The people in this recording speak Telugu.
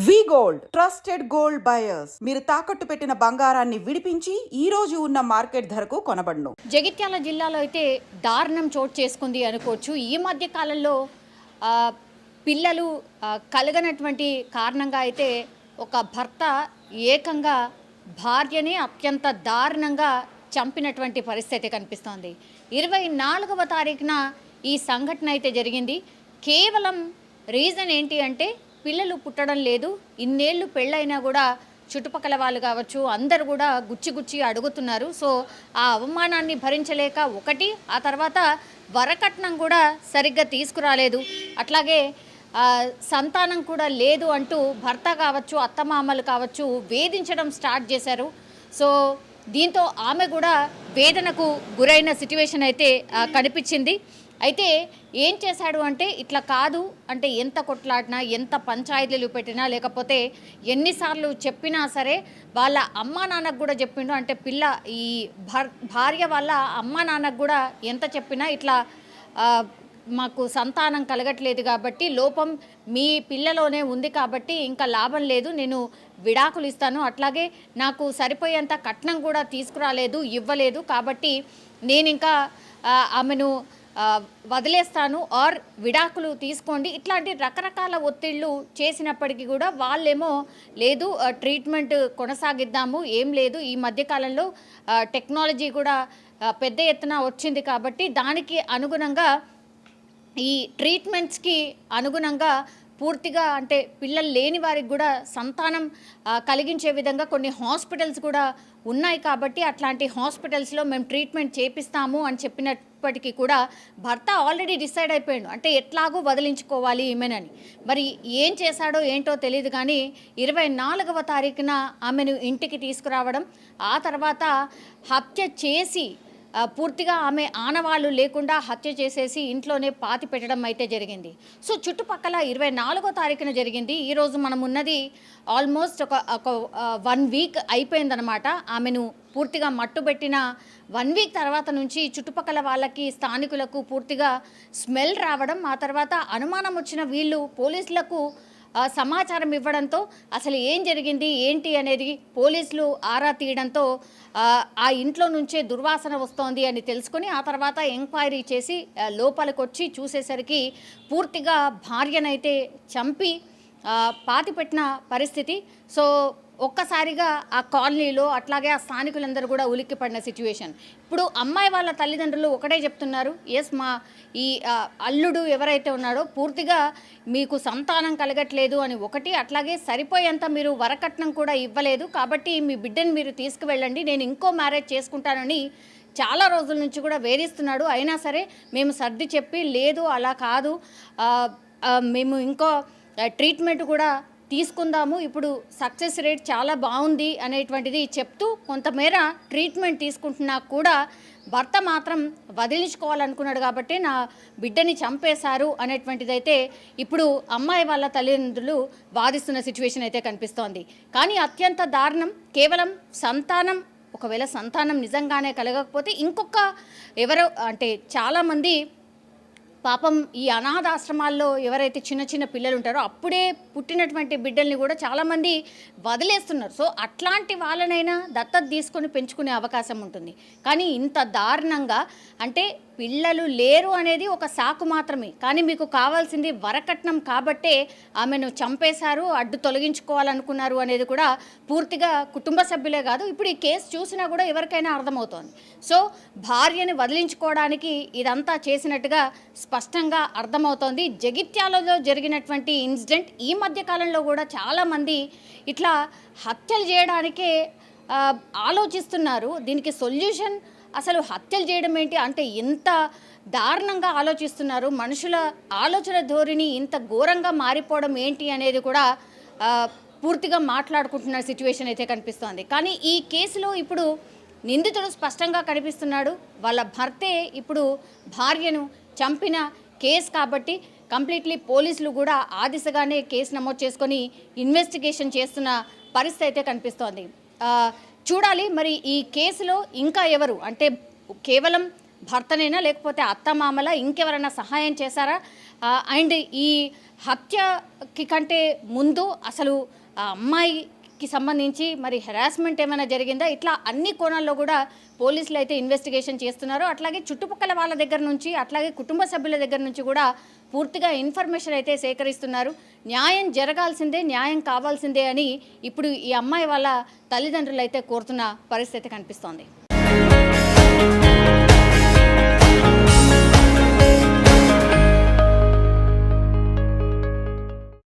వి గోల్డ్ ట్రస్టెడ్ గోల్డ్ బయర్స్ మీరు తాకట్టు పెట్టిన బంగారాన్ని విడిపించి ఈ రోజు ఉన్న మార్కెట్ ధరకు కొనబడును. జగిత్యాల జిల్లాలో అయితే దారుణం చోటు చేసుకుంది అనుకోవచ్చు. ఈ మధ్య కాలంలో పిల్లలు కలగనటువంటి కారణంగా అయితే ఒక భర్త ఏకంగా భార్యని అత్యంత దారుణంగా చంపినటువంటి పరిస్థితి కనిపిస్తోంది. 24వ తారీఖున ఈ సంఘటన అయితే జరిగింది. కేవలం రీజన్ ఏంటి అంటే పిల్లలు పుట్టడం లేదు. ఇన్నేళ్ళు పెళ్ళైనా కూడా చుట్టుపక్కల వాళ్ళు కావచ్చు అందరు కూడా గుచ్చి అడుగుతున్నారు. సో ఆ అవమానాన్ని భరించలేక ఒకటి, ఆ తర్వాత వరకట్నం కూడా సరిగ్గా తీసుకురాలేదు, అట్లాగే సంతానం కూడా లేదు అంటూ భర్త కావచ్చు అత్తమామలు కావచ్చు వేధించడం స్టార్ట్ చేశారు. సో దీంతో ఆమె కూడా వేదనకు గురైన సిట్యువేషన్ అయితే కనిపించింది. అయితే ఏం చేశాడు అంటే ఇట్లా కాదు అంటే ఎంత కొట్లాడినా ఎంత పంచాయతీలు పెట్టినా లేకపోతే ఎన్నిసార్లు చెప్పినా సరే వాళ్ళ అమ్మా నాన్నకు కూడా చెప్పిండు. అంటే పిల్ల ఈ భార్య వాళ్ళ అమ్మా నాన్నకు కూడా ఎంత చెప్పినా ఇట్లా మాకు సంతానం కలగట్లేదు కాబట్టి లోపం మీ పిల్లలోనే ఉంది కాబట్టి ఇంకా లాభం లేదు, నేను విడాకులు ఇస్తాను, అట్లాగే నాకు సరిపోయేంత కట్నం కూడా తీసుకురాలేదు ఇవ్వలేదు కాబట్టి నేను ఇంకా ఆమెను వదిలేస్తాను ఆర్ విడాకులు తీసుకోండి, ఇట్లాంటి రకరకాల ఒత్తిళ్ళు చేసినప్పటికీ కూడా వాళ్ళేమో లేదు ట్రీట్మెంట్ కొనసాగిద్దాము, ఏం లేదు ఈ మధ్యకాలంలో టెక్నాలజీ కూడా పెద్ద ఎత్తున వచ్చింది కాబట్టి దానికి అనుగుణంగా ఈ ట్రీట్మెంట్స్కి అనుగుణంగా పూర్తిగా అంటే పిల్లలు లేని వారికి కూడా సంతానం కలిగించే విధంగా కొన్ని హాస్పిటల్స్ కూడా ఉన్నాయి కాబట్టి అట్లాంటి హాస్పిటల్స్లో మేము ట్రీట్మెంట్ చేపిస్తాము అని చెప్పినప్పటికీ కూడా భర్త ఆల్రెడీ డిసైడ్ అయిపోయాడు అంటే ఎట్లాగో వదిలించుకోవాలి ఈమెనని. మరి ఏం చేశాడో ఏంటో తెలియదు కానీ 24వ తారీఖున ఆమెను ఇంటికి తీసుకురావడం, ఆ తర్వాత హత్య చేసి పూర్తిగా ఆమె ఆనవాళ్ళు లేకుండా హత్య చేసేసి ఇంట్లోనే పాతి పెట్టడం అయితే జరిగింది. సో చుట్టుపక్కల 24వ తారీఖున జరిగింది. ఈరోజు మనం ఉన్నది ఆల్మోస్ట్ ఒక 1 వీక్ అయిపోయిందనమాట. ఆమెను పూర్తిగా మట్టుబెట్టిన 1 వీక్ తర్వాత నుంచి చుట్టుపక్కల వాళ్ళకి స్థానికులకు పూర్తిగా స్మెల్ రావడం, ఆ తర్వాత అనుమానం వచ్చిన వీళ్ళు పోలీసులకు సమాచారం ఇవ్వడంతో అసలు ఏం జరిగింది ఏంటి అనేది పోలీసులు ఆరా తీయడంతో ఆ ఇంట్లో నుంచే దుర్వాసన వస్తోంది అని తెలుసుకొని ఆ తర్వాత ఎంక్వైరీ చేసి లోపలికి వచ్చి చూసేసరికి పూర్తిగా భార్యనైతే చంపి పాతిపెట్టిన పరిస్థితి. సో ఒక్కసారిగా ఆ కాలనీలో అట్లాగే ఆ స్థానికులందరూ కూడా ఉలిక్కిపడిన సిచ్యువేషన్. ఇప్పుడు అమ్మాయి వాళ్ళ తల్లిదండ్రులు ఒకటే చెప్తున్నారు, ఎస్ మా ఈ అల్లుడు ఎవరైతే ఉన్నాడో పూర్తిగా మీకు సంతానం కలగట్లేదు అని ఒకటి, అట్లాగే సరిపోయేంత మీరు వరకట్నం కూడా ఇవ్వలేదు కాబట్టి మీ బిడ్డని మీరు తీసుకువెళ్ళండి, నేను ఇంకో మ్యారేజ్ చేసుకుంటానని చాలా రోజుల నుంచి కూడా వేధిస్తున్నాడు. అయినా సరే మేము సర్ది చెప్పి లేదు అలా కాదు, మేము ఇంకో ట్రీట్మెంట్ కూడా తీసుకుందాము, ఇప్పుడు సక్సెస్ రేట్ చాలా బాగుంది అనేటువంటిది చెప్తూ కొంతమేర ట్రీట్మెంట్ తీసుకుంటున్నా కూడా భర్త మాత్రం వదిలించుకోవాలనుకున్నాడు కాబట్టి నా బిడ్డని చంపేశారు అనేటువంటిదైతే ఇప్పుడు అమ్మాయి వాళ్ళ తల్లిదండ్రులు వాదిస్తున్న సిచ్యువేషన్ అయితే కనిపిస్తోంది. కానీ అత్యంత దారుణం కేవలం సంతానం, ఒకవేళ సంతానం నిజంగానే కలగకపోతే ఇంకొక ఎవరో అంటే చాలామంది పాపం ఈ అనాథాశ్రమాల్లో ఎవరైతే చిన్న పిల్లలు ఉంటారో అప్పుడే పుట్టినటువంటి బిడ్డల్ని కూడా చాలామంది వదిలేస్తున్నారు. సో అట్లాంటి వాళ్ళనైనా దత్తత తీసుకొని పెంచుకునే అవకాశం ఉంటుంది. కానీ ఇంత దారుణంగా అంటే పిల్లలు లేరు అనేది ఒక సాకు మాత్రమే, కానీ మీకు కావాల్సింది వరకట్నం కాబట్టే ఆమెను చంపేశారు, అడ్డు తొలగించుకోవాలనుకున్నారు అనేది కూడా పూర్తిగా కుటుంబ సభ్యులే కాదు ఇప్పుడు ఈ కేసు చూసినా కూడా ఎవరికైనా అర్థమవుతోంది. సో భార్యని వదిలించుకోవడానికి ఇదంతా చేసినట్టుగా స్పష్టంగా అర్థమవుతోంది. జగిత్యాలలో జరిగినటువంటి ఇన్సిడెంట్ ఈ మధ్య కాలంలో కూడా చాలామంది ఇట్లా హత్యలు చేయడానికే ఆలోచిస్తున్నారు. దీనికి సొల్యూషన్ అసలు హత్యలు చేయడం ఏంటి అంటే ఎంత దారుణంగా ఆలోచిస్తున్నారు, మనుషుల ఆలోచన ధోరణి ఇంత ఘోరంగా మారిపోవడం ఏంటి అనేది కూడా పూర్తిగా మాట్లాడుకుంటున్న సిచ్యువేషన్ అయితే కనిపిస్తోంది. కానీ ఈ కేసులో ఇప్పుడు నిందితుడు స్పష్టంగా కనిపిస్తున్నాడు, వాళ్ళ భర్తే ఇప్పుడు భార్యను చంపిన కేసు కాబట్టి కంప్లీట్లీ పోలీసులు కూడా ఆ దిశగానే కేసు నమోదు చేసుకొని ఇన్వెస్టిగేషన్ చేస్తున్న పరిస్థితి అయితే కనిపిస్తోంది. చూడాలి మరి ఈ కేసులో ఇంకా ఎవరు అంటే కేవలం భర్తనేనా లేకపోతే అత్తమామల ఇంకెవరైనా సహాయం చేశారా? అండ్ ఈ హత్యకి కంటే ముందు అసలు ఆ అమ్మాయికి సంబంధించి మరి హెరాస్మెంట్ ఏమైనా జరిగిందా? ఇట్లా అన్ని కోణాల్లో కూడా పోలీసులు అయితే ఇన్వెస్టిగేషన్ చేస్తున్నారు. అట్లాగే చుట్టుపక్కల వాళ్ళ దగ్గర నుంచి, అట్లాగే కుటుంబ సభ్యుల దగ్గర నుంచి కూడా పూర్తిగా ఇన్ఫర్మేషన్ అయితే సేకరిస్తున్నారు. న్యాయం జరగాల్సిందే, న్యాయం కావాల్సిందే అని ఇప్పుడు ఈ అమ్మాయి వాళ్ళ తల్లిదండ్రులు అయితే కోరుతున్న పరిస్థితి కనిపిస్తోంది.